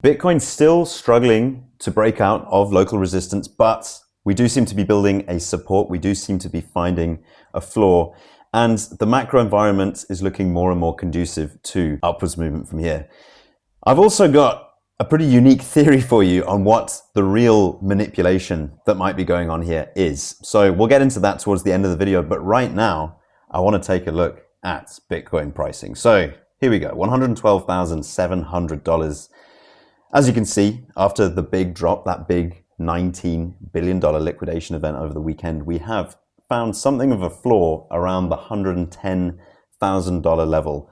Bitcoin's still struggling to break out of local resistance, but we do seem to be building a support. We do seem to be finding a floor, and the macro environment is looking more and more conducive to upwards movement from here. I've also got a pretty unique theory for you on what the real manipulation that might be going on here is. So we'll get into that towards the end of the video, but right now I want to take a look at Bitcoin pricing. So here we go, $112,700. As you can see, after the big drop, that big $19 billion liquidation event over the weekend, we have found something of a floor around the $110,000 level.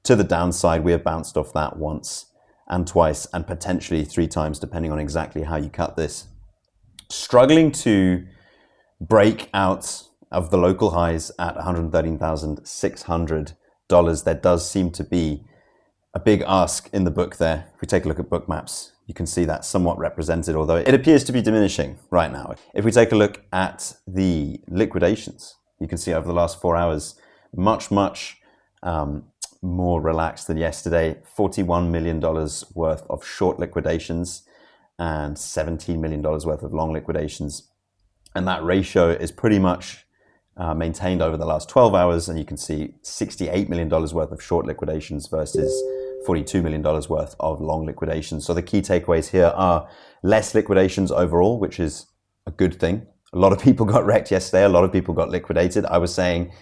To the downside, we have bounced off that once and twice and potentially 3 times, depending on exactly how you cut this. Struggling to break out of the local highs at $113,600. There does seem to be a big ask in the book there. If we take a look at book maps, you can see that somewhat represented, although it appears to be diminishing right now. If we take a look at the liquidations, you can see over the last 4 hours, much more relaxed than yesterday. $41 million worth of short liquidations and $17 million worth of long liquidations. And that ratio is pretty much maintained over the last 12 hours. And you can see $68 million worth of short liquidations versus $42 million worth of long liquidations. So the key takeaways here are less liquidations overall, which is a good thing. A lot of people got wrecked yesterday. A lot of people got liquidated. I was saying,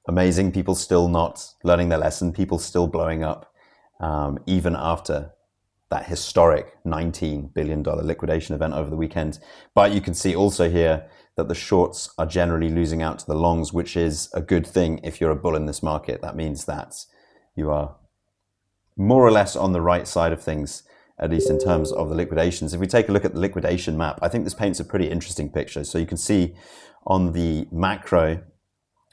amazing, people still not learning their lesson, people still blowing up, even after that historic $19 billion liquidation event over the weekend. But you can see also here that the shorts are generally losing out to the longs, which is a good thing if you're a bull in this market. That means that you are more or less on the right side of things, at least in terms of the liquidations. If we take a look at the liquidation map, I think this paints a pretty interesting picture. So you can see on the macro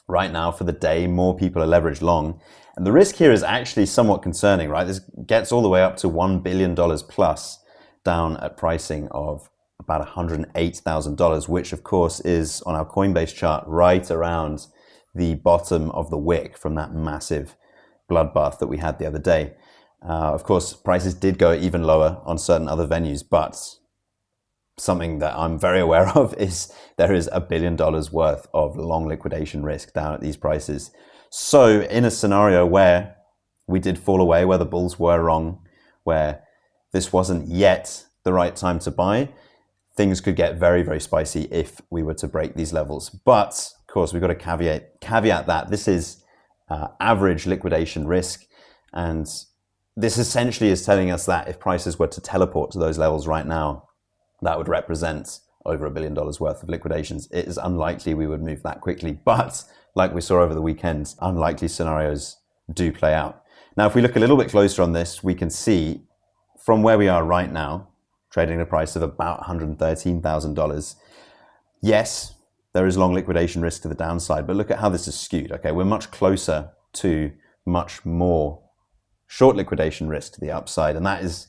right now for the day, more people are leveraged long. And the risk here is actually somewhat concerning, right? This gets all the way up to $1 billion plus down at pricing of about $108,000, which of course is on our Coinbase chart right around the bottom of the wick from that massive bloodbath that we had the other day. Of course, prices did go even lower on certain other venues, but something that I'm very aware of is there is $1 billion worth of long liquidation risk down at these prices. So in a scenario where we did fall away, where the bulls were wrong, where this wasn't yet the right time to buy, things could get very, very spicy if we were to break these levels. But of course, we've got to caveat that this is average liquidation risk. And this essentially is telling us that if prices were to teleport to those levels right now, that would represent over $1 billion worth of liquidations. It is unlikely we would move that quickly, but like we saw over the weekend, unlikely scenarios do play out. Now, if we look a little bit closer on this, we can see from where we are right now, trading at a price of about $113,000. Yes, there is long liquidation risk to the downside, but look at how this is skewed. Okay, we're much closer to much more short liquidation risk to the upside, and that is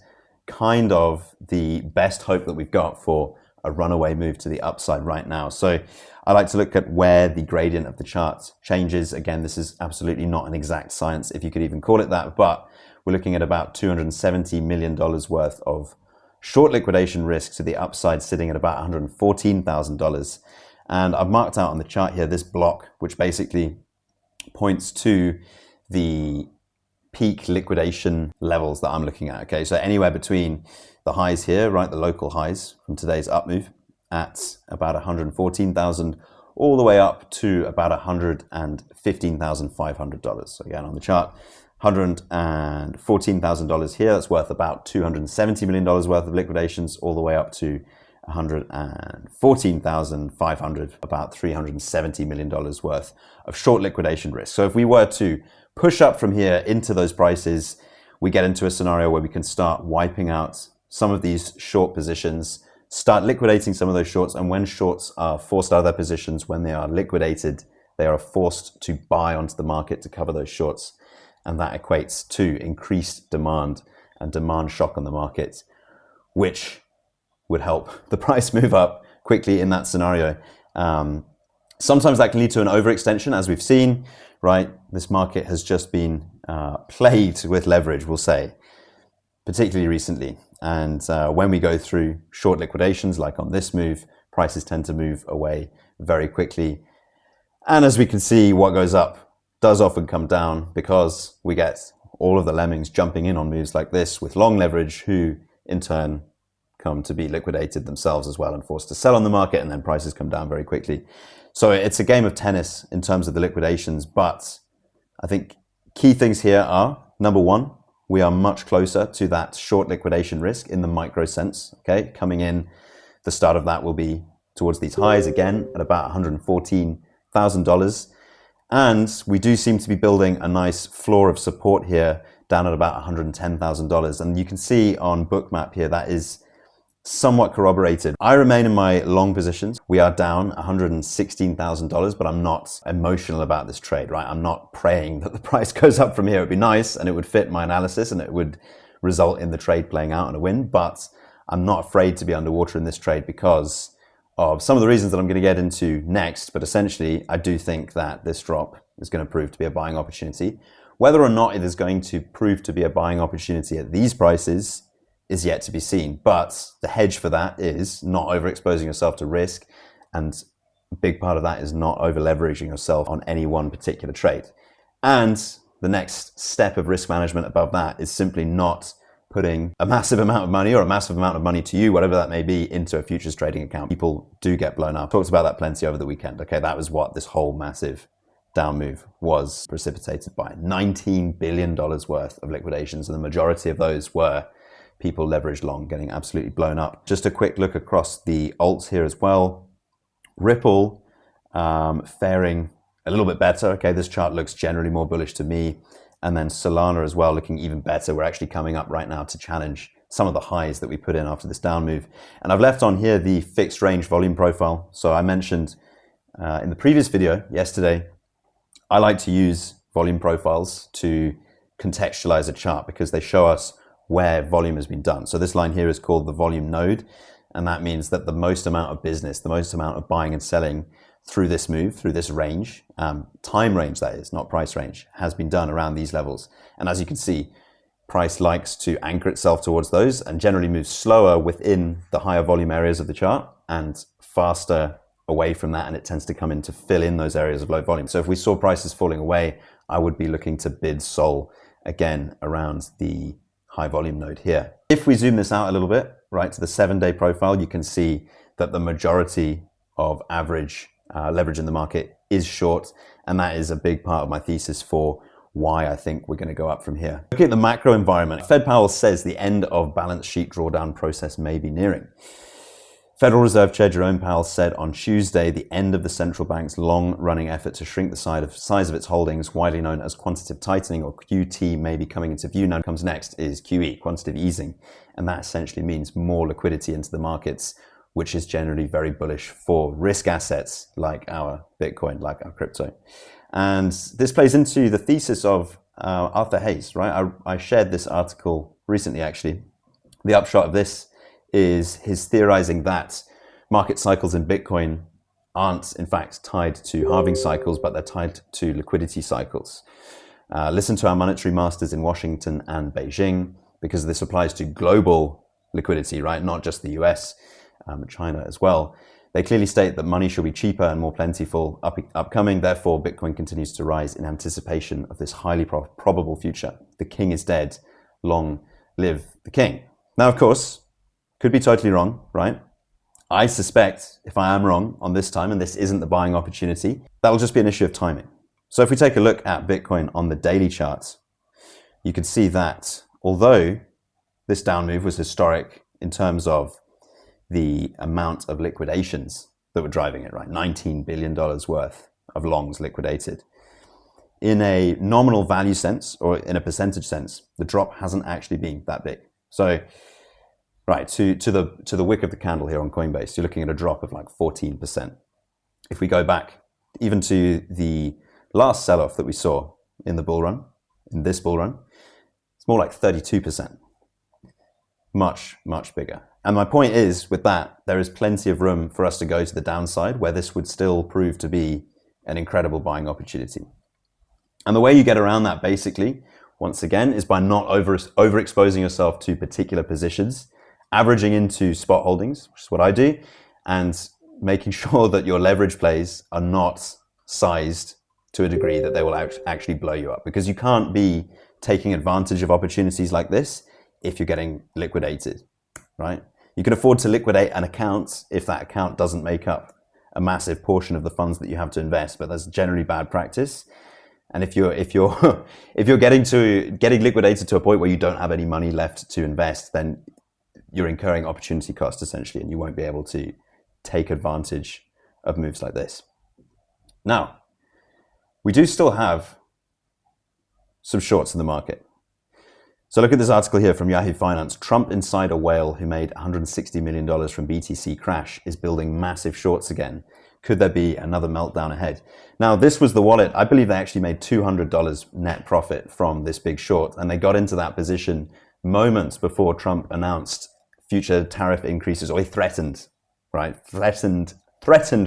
kind of the best hope that we've got for a runaway move to the upside right now. So I like to look at where the gradient of the chart changes. Again, this is absolutely not an exact science, if you could even call it that, but we're looking at about $270 million worth of short liquidation risk to the upside, sitting at about $114,000. And I've marked out on the chart here this block, which basically points to the peak liquidation levels that I'm looking at. Okay, so anywhere between the highs here, right, the local highs from today's up move at about 114,000 all the way up to about $115,500. So again, on the chart, $114,000 here, that's worth about $270 million worth of liquidations, all the way up to $114,500, about $370 million worth of short liquidation risk. So if we were to push up from here into those prices, we get into a scenario where we can start wiping out some of these short positions, start liquidating some of those shorts, and when shorts are forced out of their positions, when they are liquidated, they are forced to buy onto the market to cover those shorts. And that equates to increased demand and demand shock on the market, which would help the price move up quickly in that scenario. Sometimes that can lead to an overextension, as we've seen, right? This market has just been plagued with leverage, we'll say, particularly recently. And when we go through short liquidations, like on this move, prices tend to move away very quickly. And as we can see, what goes up does often come down because we get all of the lemmings jumping in on moves like this with long leverage, who in turn come to be liquidated themselves as well and forced to sell on the market, and then prices come down very quickly. So it's a game of tennis in terms of the liquidations, but I think key things here are, number one, we are much closer to that short liquidation risk in the micro sense, okay? Coming in, the start of that will be towards these highs again at about $114,000. And we do seem to be building a nice floor of support here down at about $110,000. And you can see on Bookmap here, that is somewhat corroborated. I remain in my long positions. We are down $116,000, but I'm not emotional about this trade, right? I'm not praying that the price goes up from here. It'd be nice and it would fit my analysis and it would result in the trade playing out and a win, but I'm not afraid to be underwater in this trade because of some of the reasons that I'm going to get into next. But essentially, I do think that this drop is going to prove to be a buying opportunity. Whether or not it is going to prove to be a buying opportunity at these prices is yet to be seen. But the hedge for that is not overexposing yourself to risk. And a big part of that is not over leveraging yourself on any one particular trade. And the next step of risk management above that is simply not putting a massive amount of money or a massive amount of money to you, whatever that may be, into a futures trading account. People do get blown up. Talked about that plenty over the weekend. Okay, that was what this whole massive down move was precipitated by. $19 billion worth of liquidations, and the majority of those were people leveraged long, getting absolutely blown up. Just a quick look across the alts here as well. Ripple faring a little bit better. Okay, this chart looks generally more bullish to me. And then Solana as well, looking even better. We're actually coming up right now to challenge some of the highs that we put in after this down move. And I've left on here the fixed range volume profile. So I mentioned in the previous video yesterday, I like to use volume profiles to contextualize a chart because they show us where volume has been done. So this line here is called the volume node. And that means that the most amount of business, the most amount of buying and selling through this move, through this range, time range that is, not price range, has been done around these levels. And as you can see, price likes to anchor itself towards those and generally moves slower within the higher volume areas of the chart and faster away from that, and it tends to come in to fill in those areas of low volume. So if we saw prices falling away, I would be looking to bid sol again around the high volume node here. If we zoom this out a little bit, right to the 7-day profile, you can see that the majority of average leverage in the market is short, and that is a big part of my thesis for why I think we're going to go up from here. Looking at the macro environment, Fed Powell says the end of balance sheet drawdown process may be nearing. Federal Reserve Chair Jerome Powell said on Tuesday the end of the central bank's long-running effort to shrink the size of its holdings, widely known as quantitative tightening or QT, may be coming into view. Now comes next is QE, quantitative easing, and that essentially means more liquidity into the markets, which is generally very bullish for risk assets like our Bitcoin, like our crypto. And this plays into the thesis of Arthur Hayes, right? I shared this article recently, actually. The upshot of this is his theorizing that market cycles in Bitcoin aren't in fact tied to halving cycles, but they're tied to liquidity cycles. Listen to our monetary masters in Washington and Beijing, because this applies to global liquidity, right? Not just the US, China as well. They clearly state that money should be cheaper and more plentiful upcoming. Therefore, Bitcoin continues to rise in anticipation of this highly probable future. The king is dead. Long live the king. Now, of course, could be totally wrong, right? I suspect if I am wrong on this time and this isn't the buying opportunity, that'll just be an issue of timing. So if we take a look at Bitcoin on the daily charts, you can see that although this down move was historic in terms of the amount of liquidations that were driving it, right? $19 billion worth of longs liquidated. In a nominal value sense, or in a percentage sense, the drop hasn't actually been that big. So, right, to the wick of the candle here on Coinbase, you're looking at a drop of like 14%. If we go back even to the last sell-off that we saw in the bull run, in this bull run, it's more like 32%. Much, much bigger. And my point is, with that, there is plenty of room for us to go to the downside where this would still prove to be an incredible buying opportunity. And the way you get around that basically once again, is by not overexposing yourself to particular positions, averaging into spot holdings, which is what I do, and making sure that your leverage plays are not sized to a degree that they will actually blow you up, because you can't be taking advantage of opportunities like this if you're getting liquidated, right? You can afford to liquidate an account if that account doesn't make up a massive portion of the funds that you have to invest, but that's generally bad practice. And if you're getting liquidated to a point where you don't have any money left to invest, then you're incurring opportunity cost essentially, and you won't be able to take advantage of moves like this. Now, we do still have some shorts in the market. So look at this article here from Yahoo Finance. Trump insider whale who made $160 million from BTC crash is building massive shorts again. Could there be another meltdown ahead? Now, this was the wallet. I believe they actually made $200 net profit from this big short, and they got into that position moments before Trump announced future tariff increases, or he threatened, right? Threatened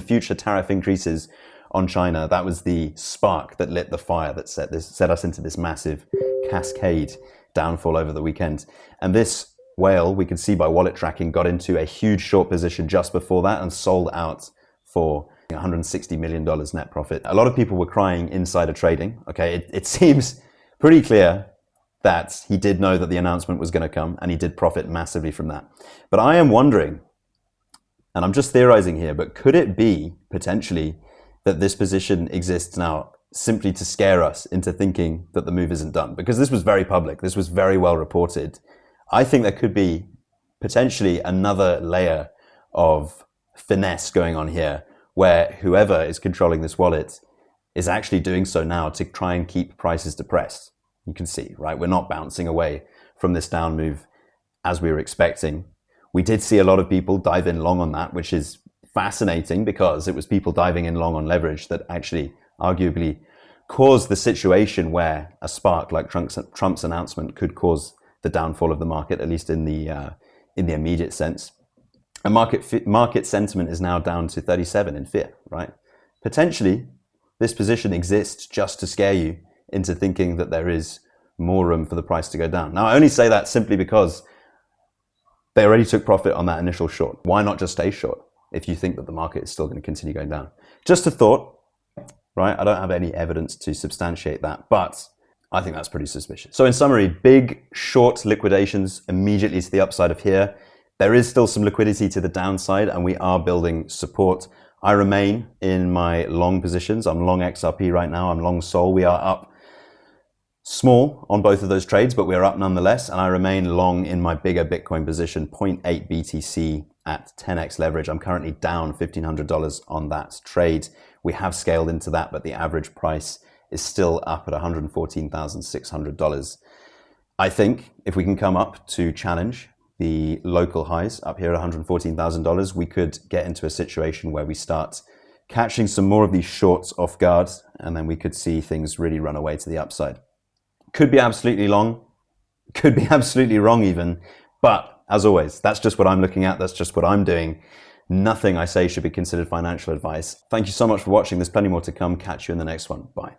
future tariff increases on China. That was the spark that lit the fire that set us into this massive cascade downfall over the weekend. And this whale, we could see by wallet tracking, got into a huge short position just before that and sold out for $160 million net profit. A lot of people were crying insider trading. Okay, it seems pretty clear that he did know that the announcement was going to come, and he did profit massively from that. But I am wondering, and I'm just theorizing here, but could it be potentially that this position exists now simply to scare us into thinking that the move isn't done? Because this was very public. This was very well reported. I think there could be potentially another layer of finesse going on here, where whoever is controlling this wallet is actually doing so now to try and keep prices depressed. You can see, right? We're not bouncing away from this down move as we were expecting. We did see a lot of people dive in long on that, which is fascinating, because it was people diving in long on leverage that actually arguably caused the situation where a spark like Trump's announcement could cause the downfall of the market, at least in the immediate sense. And market sentiment is now down to 37 in fear, right? Potentially, this position exists just to scare you into thinking that there is more room for the price to go down. Now, I only say that simply because they already took profit on that initial short. Why not just stay short if you think that the market is still going to continue going down? Just a thought, right? I don't have any evidence to substantiate that, but I think that's pretty suspicious. So in summary, big short liquidations immediately to the upside of here. There is still some liquidity to the downside, and we are building support. I remain in my long positions. I'm long XRP right now. I'm long Sol. We are up small on both of those trades, but we're up nonetheless. And I remain long in my bigger Bitcoin position, 0.8 BTC at 10x leverage. I'm currently down $1,500 on that trade. We have scaled into that, but the average price is still up at $114,600. I think if we can come up to challenge the local highs up here at $114,000, we could get into a situation where we start catching some more of these shorts off guard, and then we could see things really run away to the upside. Could be absolutely long, could be absolutely wrong even, but as always, that's just what I'm looking at, that's just what I'm doing. Nothing I say should be considered financial advice. Thank you so much for watching. There's plenty more to come. Catch you in the next one. Bye.